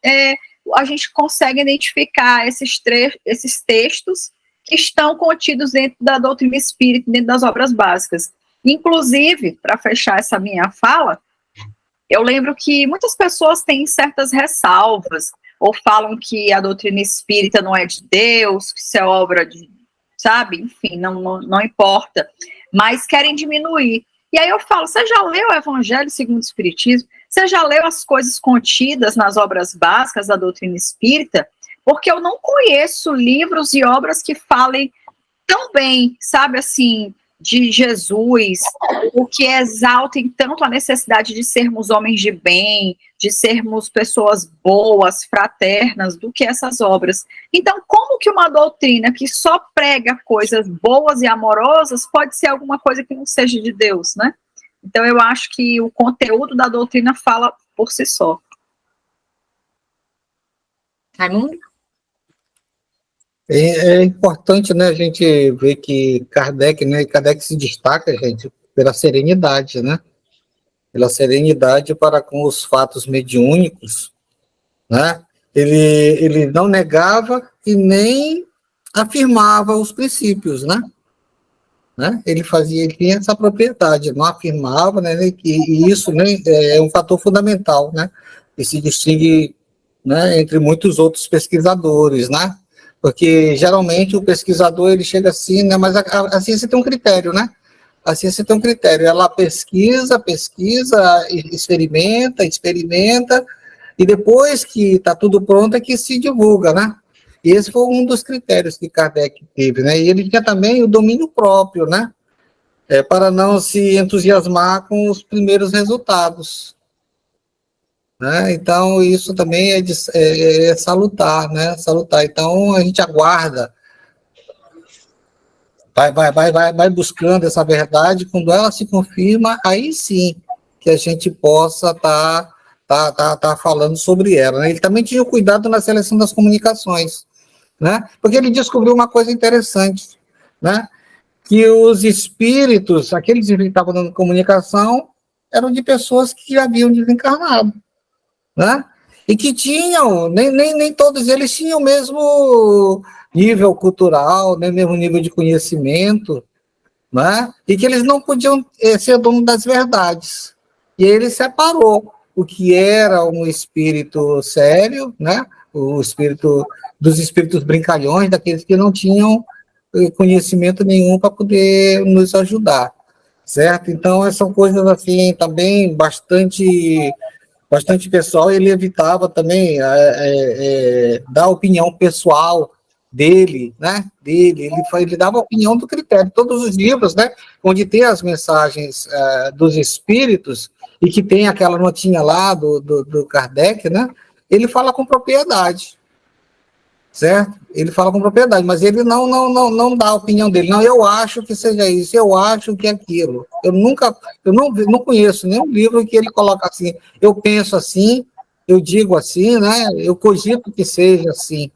D: a gente consegue identificar esses textos que estão contidos dentro da doutrina espírita, dentro das obras básicas. Inclusive, para fechar essa minha fala, eu lembro que muitas pessoas têm certas ressalvas, ou falam que a doutrina espírita não é de Deus, que isso é obra de, sabe, enfim, não importa, mas querem diminuir. E aí eu falo, você já leu o Evangelho segundo o Espiritismo? Você já leu as coisas contidas nas obras básicas da doutrina espírita? Porque eu não conheço livros e obras que falem tão bem, sabe, assim, de Jesus, o que exaltem tanto a necessidade de sermos homens de bem, de sermos pessoas boas, fraternas, do que essas obras. Então, como que uma doutrina que só prega coisas boas e amorosas pode ser alguma coisa que não seja de Deus, né? Então, eu acho que o conteúdo da doutrina fala por si só.
B: Raimundo?
E: É importante, né, a gente ver que Kardec se destaca, gente, pela serenidade, né? Pela serenidade para com os fatos mediúnicos, né? Ele não negava e nem afirmava os princípios, né? Ele tinha essa propriedade, não afirmava, né? E isso, né, é um fator fundamental, né? E se distingue, né, entre muitos outros pesquisadores, né? Porque, geralmente, o pesquisador, ele chega assim, né, mas a ciência tem um critério, né? A ciência tem um critério, ela pesquisa, experimenta, e depois que está tudo pronto é que se divulga, né? E esse foi um dos critérios que Kardec teve, né? E ele tinha também o domínio próprio, né? Para não se entusiasmar com os primeiros resultados. Né? Então, isso também é salutar, né? Salutar. Então, a gente aguarda, vai buscando essa verdade. Quando ela se confirma, aí sim que a gente possa tá falando sobre ela. Né? Ele também tinha cuidado na seleção das comunicações, né? Porque ele descobriu uma coisa interessante, né? Que os espíritos, aqueles que estavam dando comunicação, eram de pessoas que já haviam desencarnado. Né? E que tinham, nem todos eles tinham o mesmo nível cultural, nem o mesmo nível de conhecimento, né? E que eles não podiam ser dono das verdades, E ele separou o que era um espírito sério, né? O espírito dos espíritos brincalhões, daqueles que não tinham conhecimento nenhum para poder nos ajudar, certo? Então, são coisas assim também bastante pessoal. Ele evitava também dar opinião pessoal dele, né? Ele dava opinião do critério. Todos os livros, né? Onde tem as mensagens dos espíritos e que tem aquela notinha lá do Kardec, né? Ele fala com propriedade, certo? Ele fala com propriedade, mas ele não dá a opinião dele. Não, eu acho que seja isso, eu acho que é aquilo. Eu não conheço nenhum livro que ele coloca assim, eu penso assim, eu digo assim, né? Eu cogito que seja assim,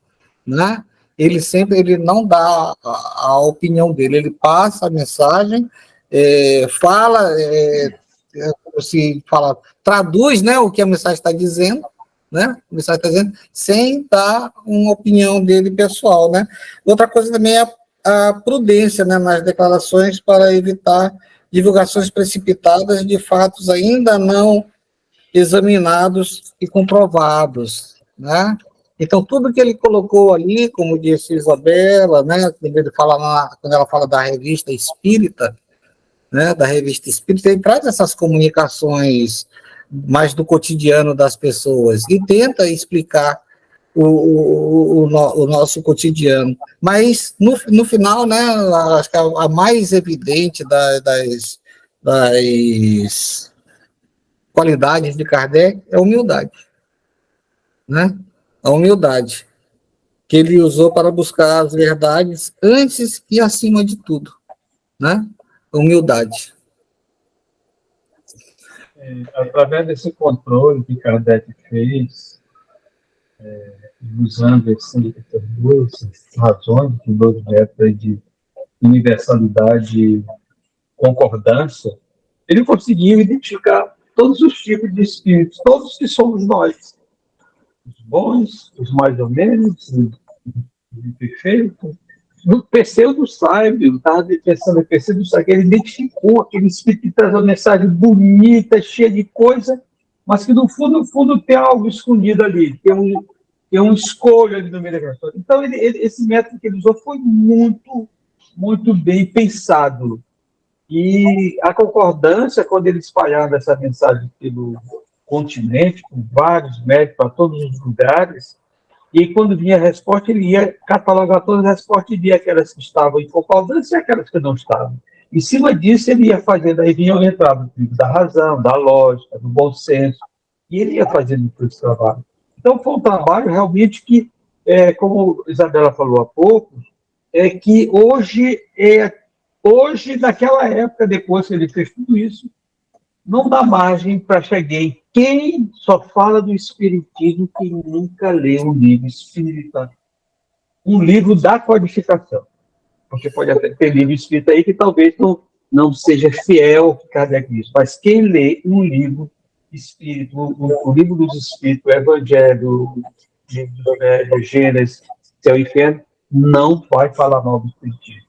E: né? Ele não dá a opinião dele, ele passa a mensagem, traduz, né, o que a mensagem está dizendo, né? A mensagem está dizendo, sem dar uma opinião dele pessoal, né? Outra coisa também é a prudência, né, nas declarações para evitar divulgações precipitadas de fatos ainda não examinados e comprovados, né? Então, tudo que ele colocou ali, como disse Isabela, né, quando ela fala da revista espírita, né, da revista espírita, ele traz essas comunicações mais do cotidiano das pessoas e tenta explicar o nosso cotidiano. Mas, no final, né, acho que a mais evidente das qualidades de Kardec é a humildade, né? A humildade que ele usou para buscar as verdades antes e acima de tudo, né? Humildade.
C: Através desse controle que Kardec fez, usando essas duas razões, de dois métodos de universalidade e concordância, ele conseguiu identificar todos os tipos de espíritos, todos que somos nós. Os bons, os mais ou menos, os perfeitos. No pseudo-sábio, estava pensando em pseudo-sábio, ele identificou aquele espírito que traz uma mensagem bonita, cheia de coisa, mas que no fundo tem algo escondido ali, tem um escolho ali no meio da questão. Então, esse método que ele usou foi muito, muito bem pensado. E a concordância, quando ele espalhava essa mensagem pelo continente, com vários médicos para todos os lugares, e quando vinha a resposta, ele ia catalogar todas as respostas e via aquelas que estavam em concordância e aquelas que não estavam. Em cima disso, ele ia fazendo, aí vinha entrar no livro da razão, da lógica, do bom senso, e ele ia fazendo todo esse trabalho. Então, foi um trabalho realmente que, como a Isabela falou há pouco, que hoje, naquela época, depois que ele fez tudo isso, não dá margem para chegar em quem só fala do espiritismo quem nunca lê um livro espírita, um livro da codificação. Porque pode até ter livro espírita aí que talvez não seja fiel ao que Kardec diz, mas quem lê um livro espírito, o livro dos espíritos, o Evangelho, o Gênesis, Céu e Inferno, não vai falar mal do espiritismo.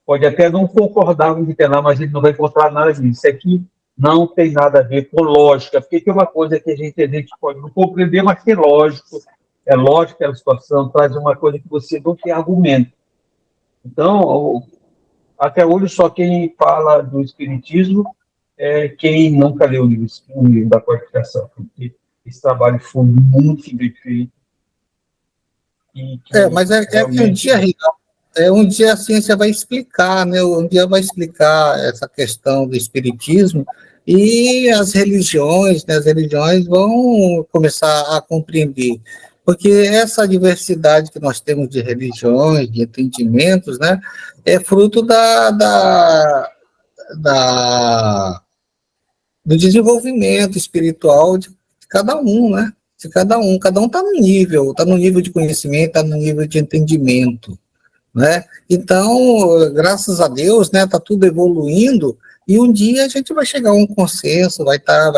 C: Pode até não concordar com o que tem lá, mas ele não vai encontrar nada disso. Isso aqui não tem nada a ver com lógica, porque tem uma coisa que a gente pode não compreender, mas que é lógico. É lógico que a situação traz uma coisa que você não tem argumento. Então, até hoje, só quem fala do espiritismo é quem nunca leu o livro da codificação, porque esse trabalho foi muito bem feito.
E: Mas realmente... um dia a ciência vai explicar, né? Um dia vai explicar essa questão do espiritismo e as religiões, né? As religiões vão começar a compreender, porque essa diversidade que nós temos de religiões, de entendimentos, né? É fruto do desenvolvimento espiritual de cada um, né? De cada um está no nível de conhecimento, está no nível de entendimento, né? Então, graças a Deus, né, tá tudo evoluindo e um dia a gente vai chegar a um consenso, vai tá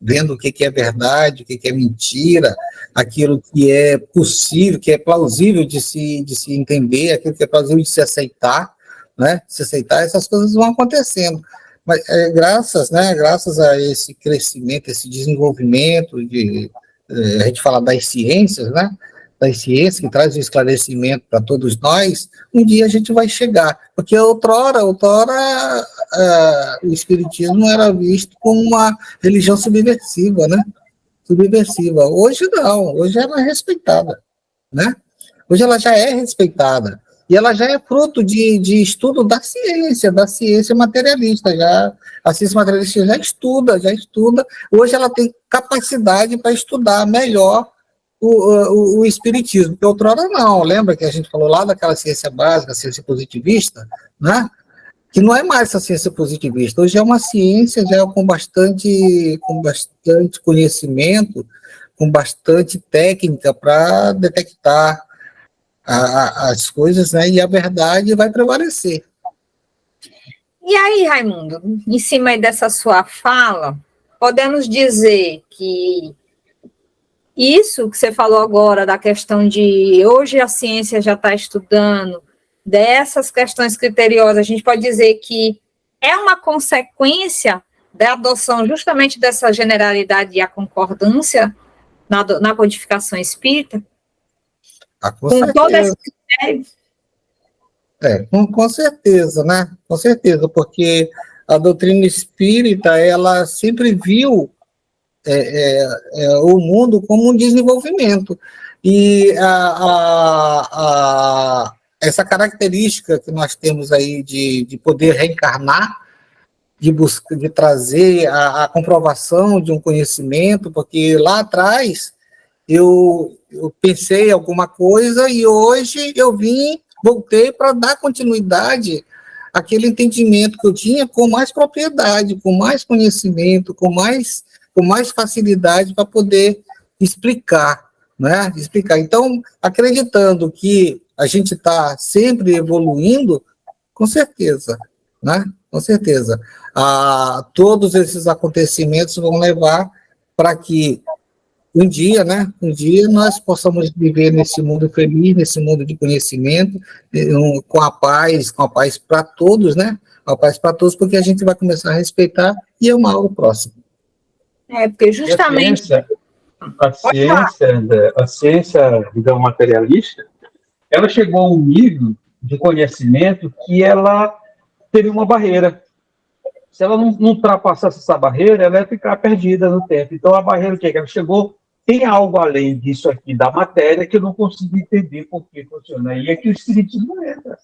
E: vendo o que é verdade, o que é mentira, aquilo que é possível, que é plausível de se entender, aquilo que é plausível de se aceitar, né? Se aceitar, essas coisas vão acontecendo. Mas graças a esse crescimento, esse desenvolvimento a gente fala das ciências, né? Das ciências que traz o esclarecimento para todos nós, um dia a gente vai chegar. Porque outrora o espiritismo era visto como uma religião subversiva, né? Subversiva. Hoje não, hoje ela é respeitada, né? Hoje ela já é respeitada. E ela já é fruto de estudo da ciência materialista. A ciência materialista já estuda. Hoje ela tem capacidade para estudar melhor o espiritismo, porque outrora não. Lembra que a gente falou lá daquela ciência básica, a ciência positivista, né? Que não é mais essa ciência positivista. Hoje é uma ciência já com bastante conhecimento, com bastante técnica para detectar as coisas, né? E a verdade vai prevalecer.
B: E aí, Raimundo, em cima dessa sua fala, podemos dizer que isso que você falou agora, da questão de hoje a ciência já está estudando, dessas questões criteriosas, a gente pode dizer que é uma consequência da adoção justamente dessa generalidade e a concordância na codificação espírita? Com todo esse critério?
E: Com certeza, né? Com certeza, porque a doutrina espírita, ela sempre viu o mundo como um desenvolvimento. E essa característica que nós temos aí de poder reencarnar, de trazer a comprovação de um conhecimento, porque lá atrás eu pensei alguma coisa e hoje voltei para dar continuidade àquele entendimento que eu tinha com mais propriedade, com mais conhecimento, com mais facilidade para poder explicar, né? Então, acreditando que a gente está sempre evoluindo, com certeza, né? Com certeza. Todos esses acontecimentos vão levar para que um dia nós possamos viver nesse mundo feliz, nesse mundo de conhecimento, com a paz para todos, né? A paz para todos, porque a gente vai começar a respeitar e amar o próximo.
B: Porque justamente
C: a ciência, digamos, materialista, ela chegou a um nível de conhecimento que ela teve uma barreira. Se ela não ultrapassasse essa barreira, ela ia ficar perdida no tempo. Então, a barreira que ela chegou, tem algo além disso aqui, da matéria, que eu não consigo entender por que funciona. Aí é que o espiritismo entra.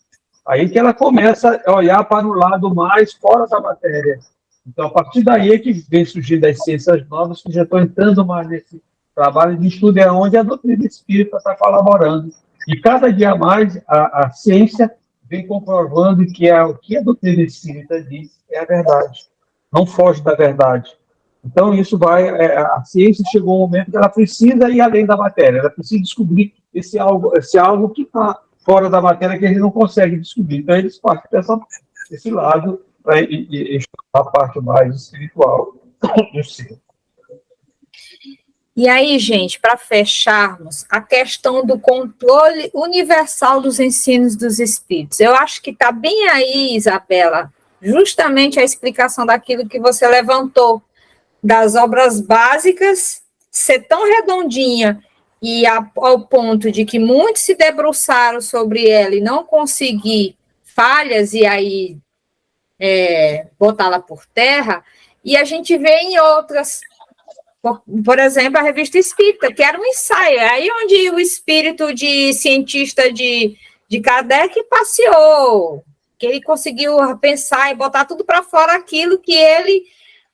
C: Aí que ela começa a olhar para o lado mais fora da matéria. Então, a partir daí é que vem surgindo as ciências novas, que já estão entrando mais nesse trabalho de estudo, é onde a doutrina espírita está colaborando. E cada dia mais a ciência vem comprovando que o que a doutrina espírita diz é a verdade. Não foge da verdade. Então, isso a ciência chegou a um momento que ela precisa ir além da matéria, ela precisa descobrir esse algo que está fora da matéria que a gente não consegue descobrir. Então, eles partem desse lado para estudar a parte mais espiritual do ser.
B: E aí, gente, para fecharmos, a questão do controle universal dos ensinos dos espíritos. Eu acho que está bem aí, Isabela, justamente a explicação daquilo que você levantou, das obras básicas ser tão redondinha e ao ponto de que muitos se debruçaram sobre ela e não conseguir falhas e aí botá-la por terra, e a gente vê em outras, por exemplo, a Revista Espírita, que era um ensaio, aí onde o espírito de cientista de Kardec passeou, que ele conseguiu pensar e botar tudo para fora aquilo que ele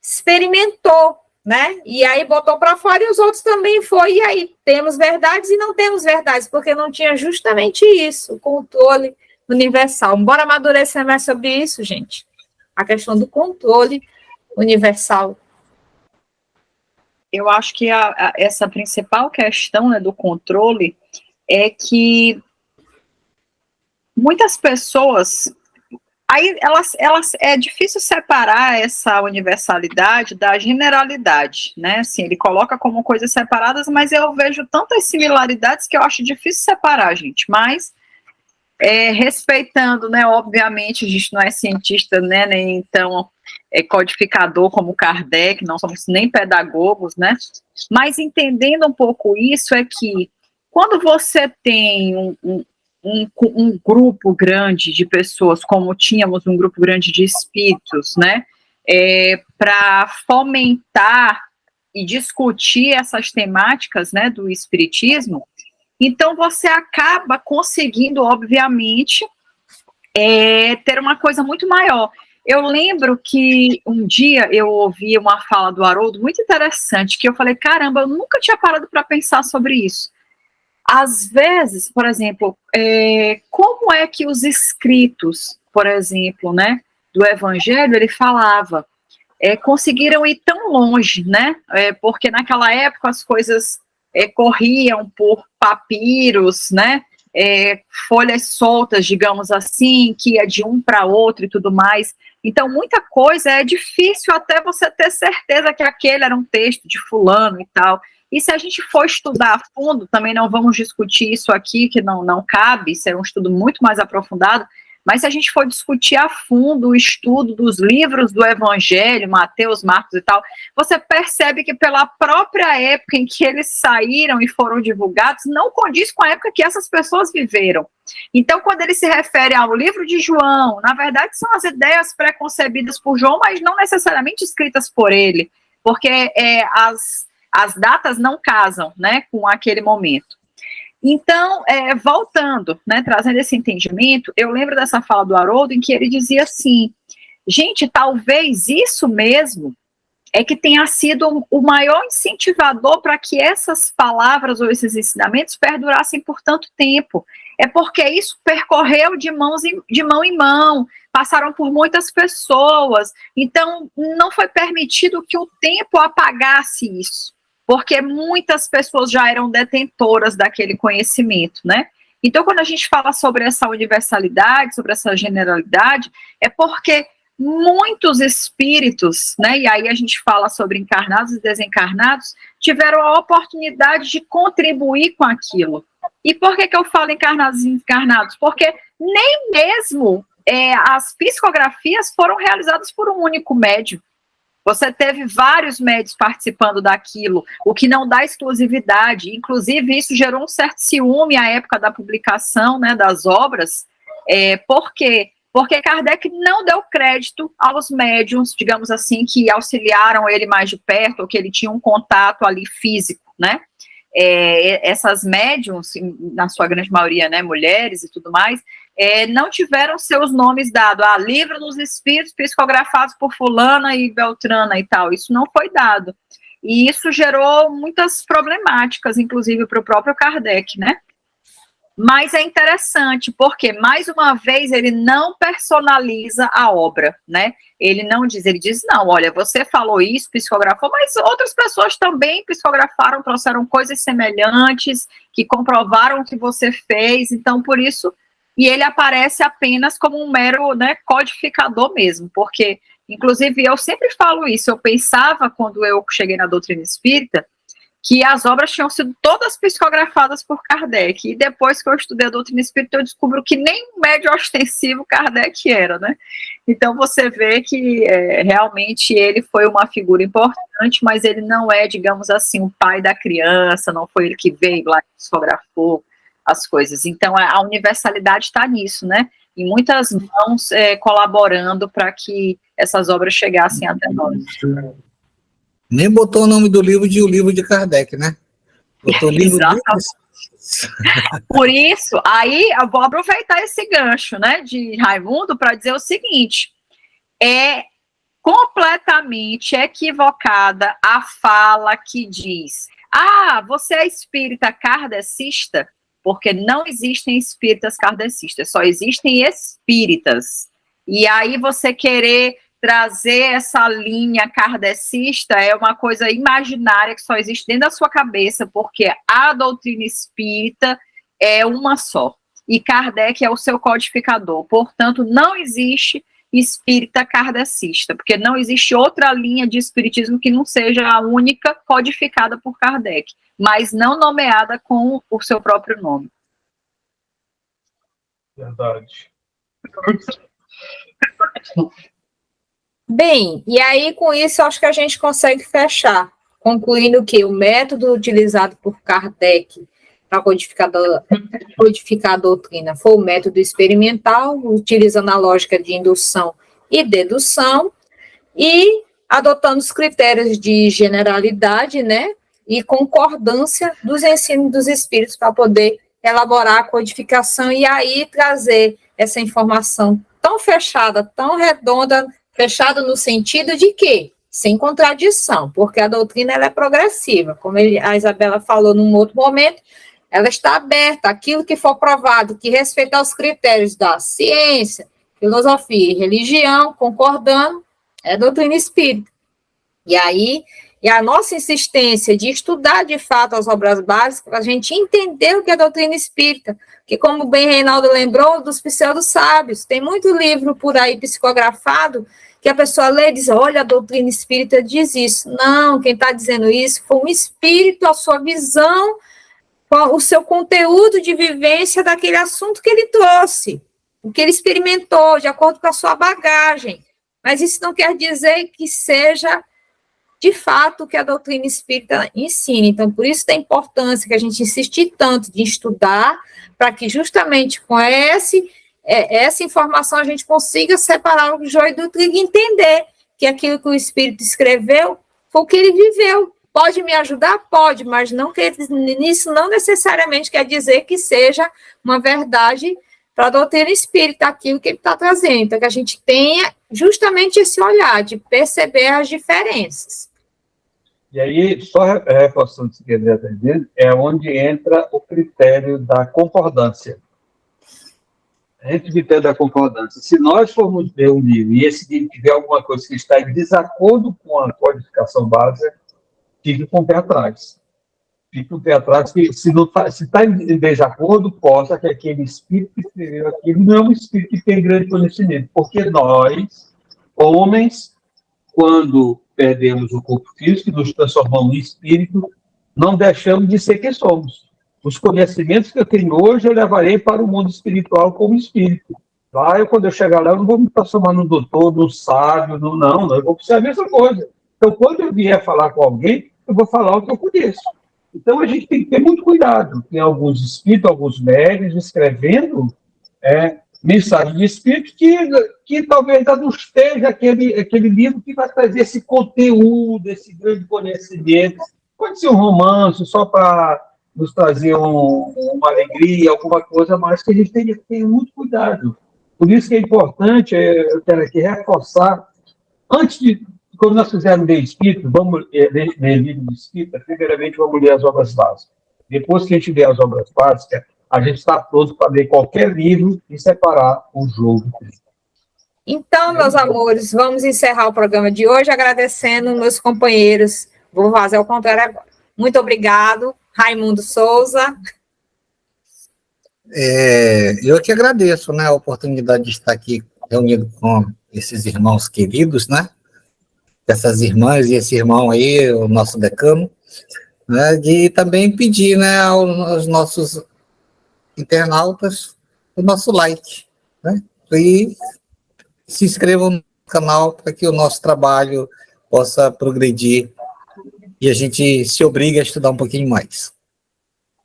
B: experimentou, né? E aí botou para fora e os outros também foi, e aí temos verdades e não temos verdades, porque não tinha justamente isso, o controle universal. Bora amadurecer mais sobre isso, gente. A questão do controle universal.
D: Eu acho que essa principal questão, né, do controle é que muitas pessoas... Aí é difícil separar essa universalidade da generalidade, né? Assim, ele coloca como coisas separadas, mas eu vejo tantas similaridades que eu acho difícil separar, gente. Mas respeitando, né, obviamente, a gente não é cientista, né, nem então codificador como Kardec, não somos nem pedagogos, né, mas entendendo um pouco isso é que quando você tem um grupo grande de pessoas, como tínhamos um grupo grande de espíritos, né, para fomentar e discutir essas temáticas, né, do espiritismo, então você acaba conseguindo, obviamente, ter uma coisa muito maior. Eu lembro que um dia eu ouvi uma fala do Haroldo muito interessante, que eu falei, caramba, eu nunca tinha parado para pensar sobre isso. Às vezes, por exemplo, como é que os escritos, por exemplo, né, do Evangelho, ele falava, conseguiram ir tão longe, né, porque naquela época as coisas corriam por papiros, né, folhas soltas, digamos assim, que ia de um para outro e tudo mais. Então, muita coisa é difícil até você ter certeza que aquele era um texto de fulano e tal. E se a gente for estudar a fundo, também não vamos discutir isso aqui, que não cabe, isso é um estudo muito mais aprofundado, mas se a gente for discutir a fundo o estudo dos livros do Evangelho, Mateus, Marcos e tal, você percebe que pela própria época em que eles saíram e foram divulgados, não condiz com a época que essas pessoas viveram. Então, quando ele se refere ao livro de João, na verdade são as ideias preconcebidas por João, mas não necessariamente escritas por ele, porque as datas não casam, né, com aquele momento. Então, voltando, né, trazendo esse entendimento, eu lembro dessa fala do Haroldo em que ele dizia assim, gente, talvez isso mesmo que tenha sido o maior incentivador para que essas palavras ou esses ensinamentos perdurassem por tanto tempo. É porque isso percorreu de mão em mão, passaram por muitas pessoas, então não foi permitido que o tempo apagasse isso, porque muitas pessoas já eram detentoras daquele conhecimento, né? Então, quando a gente fala sobre essa universalidade, sobre essa generalidade, é porque muitos espíritos, né, e aí a gente fala sobre encarnados e desencarnados, tiveram a oportunidade de contribuir com aquilo. E por que eu falo encarnados e desencarnados? Porque nem mesmo as psicografias foram realizadas por um único médium. Você teve vários médios participando daquilo, o que não dá exclusividade. Inclusive, isso gerou um certo ciúme à época da publicação, né, das obras. Por quê? Porque Kardec não deu crédito aos médiums, digamos assim, que auxiliaram ele mais de perto, ou que ele tinha um contato ali físico, né? Essas médiums, na sua grande maioria, né, mulheres e tudo mais, não tiveram seus nomes dados, livro dos espíritos psicografados por fulana e beltrana e tal, isso não foi dado, e isso gerou muitas problemáticas, inclusive para o próprio Kardec, né, mas é interessante, porque, mais uma vez, ele não personaliza a obra, né, ele diz, não, olha, você falou isso, psicografou, mas outras pessoas também psicografaram, trouxeram coisas semelhantes, que comprovaram o que você fez, então, por isso, e ele aparece apenas como um mero, né, codificador mesmo, porque, inclusive, eu sempre falo isso, eu pensava, quando eu cheguei na doutrina espírita, que as obras tinham sido todas psicografadas por Kardec, e depois que eu estudei a doutrina espírita, eu descubro que nem um médio ostensivo Kardec era, né? Então você vê que realmente ele foi uma figura importante, mas ele não é, digamos assim, o pai da criança, não foi ele que veio lá e psicografou as coisas. Então a universalidade está nisso, né? Em muitas mãos colaborando para que essas obras chegassem até nós.
E: Nem botou o nome do livro de O Livro de Kardec, né? Botou o livro dele.
D: Por isso, aí eu vou aproveitar esse gancho, né, de Raimundo para dizer o seguinte, é completamente equivocada a fala que diz, você é espírita kardecista, porque não existem espíritas kardecistas, só existem espíritas. E aí você querer trazer essa linha kardecista é uma coisa imaginária que só existe dentro da sua cabeça, porque a doutrina espírita é uma só, e Kardec é o seu codificador, portanto, não existe espírita kardecista, porque não existe outra linha de espiritismo que não seja a única codificada por Kardec, mas não nomeada com o seu próprio nome.
C: Verdade.
B: Bem, e aí com isso eu acho que a gente consegue fechar, concluindo que o método utilizado por Kardec para codificar a doutrina foi o método experimental, utilizando a lógica de indução e dedução, e adotando os critérios de generalidade, né, e concordância dos ensinos dos espíritos para poder elaborar a codificação e aí trazer essa informação tão fechada, tão redonda, fechada no sentido de que, sem contradição, porque a doutrina ela é progressiva, como a Isabela falou num outro momento, ela está aberta, aquilo que for provado, que respeitar os critérios da ciência, filosofia e religião, concordando, é doutrina espírita. E aí, a nossa insistência de estudar de fato as obras básicas, para a gente entender o que é doutrina espírita, que como bem Reinaldo lembrou, dos pseudo-sábios, tem muito livro por aí psicografado, que a pessoa lê e diz, olha, a doutrina espírita diz isso. Não, quem está dizendo isso foi um espírito, a sua visão, o seu conteúdo de vivência daquele assunto que ele trouxe, o que ele experimentou, de acordo com a sua bagagem. Mas isso não quer dizer que seja, de fato, o que a doutrina espírita ensina. Então, por isso da importância que a gente insistir tanto de estudar, para que justamente com essa informação a gente consiga separar o joio do trigo e entender que aquilo que o espírito escreveu foi o que ele viveu. Pode me ajudar? Pode, mas isso não necessariamente quer dizer que seja uma verdade para a doutrina espírita, aquilo que ele está trazendo. Então, que a gente tenha justamente esse olhar de perceber as diferenças.
C: E aí, só reforçando o que ele está dizendo, é onde entra o critério da concordância. Entra o critério da concordância. Se nós formos ler um livro e esse livro tiver alguma coisa que está em desacordo com a codificação básica, fique com o pé atrás. Fique com o pé atrás, que se está em desacordo, possa que aquele espírito que escreveu aquilo não é um espírito que tem grande conhecimento. Porque nós, homens, quando perdemos o corpo físico e nos transformamos em espírito, não deixamos de ser quem somos. Os conhecimentos que eu tenho hoje, eu levarei para o mundo espiritual como espírito. Lá, quando eu chegar lá, eu não vou me transformar num doutor, num sábio, não, eu vou ser a mesma coisa. Então, quando eu vier falar com alguém, eu vou falar o que eu conheço. Então, a gente tem que ter muito cuidado. Tem alguns espíritos, alguns médios escrevendo mensagem de espírito que talvez ainda não esteja aquele livro que vai trazer esse conteúdo, esse grande conhecimento. Pode ser um romance, só para nos trazer uma alegria, alguma coisa, mas que a gente tem que ter muito cuidado. Por isso que é importante, eu quero aqui reforçar, quando nós fizermos ler espírito, vamos ler livro de espírito, primeiramente vamos ler as obras básicas. Depois que a gente ler as obras básicas, a gente está pronto para ler qualquer livro e separar o jogo.
B: Então, meus amores, vamos encerrar o programa de hoje agradecendo meus companheiros. Vou fazer o contrário agora. Muito obrigado, Raimundo Souza.
E: Eu que agradeço, né, a oportunidade de estar aqui reunido com esses irmãos queridos, né? Essas irmãs e esse irmão aí, o nosso decano, né, de também pedir, né, aos nossos internautas o nosso like, né, e se inscrevam no canal para que o nosso trabalho possa progredir e a gente se obrigue a estudar um pouquinho mais.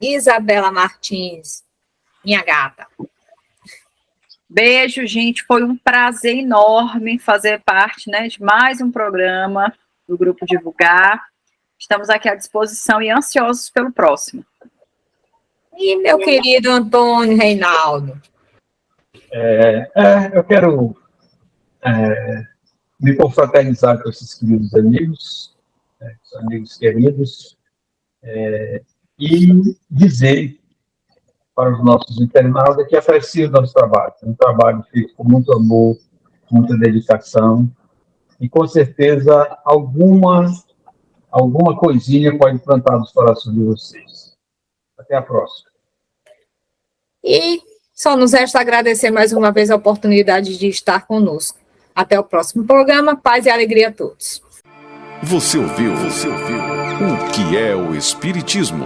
B: Isabela Martins, minha gata.
D: Beijo, gente. Foi um prazer enorme fazer parte, né, de mais um programa do Grupo Divulgar. Estamos aqui à disposição e ansiosos pelo próximo.
B: E meu querido Antônio Reinaldo?
C: Eu quero me confraternizar com esses queridos amigos queridos, e dizer para os nossos internautas que aprecio o nosso trabalho. É um trabalho feito com muito amor, com muita dedicação, e com certeza alguma coisinha pode plantar nos corações de vocês. Até a próxima.
B: E só nos resta agradecer mais uma vez a oportunidade de estar conosco. Até o próximo programa. Paz e alegria a todos.
A: Você ouviu o que é o Espiritismo?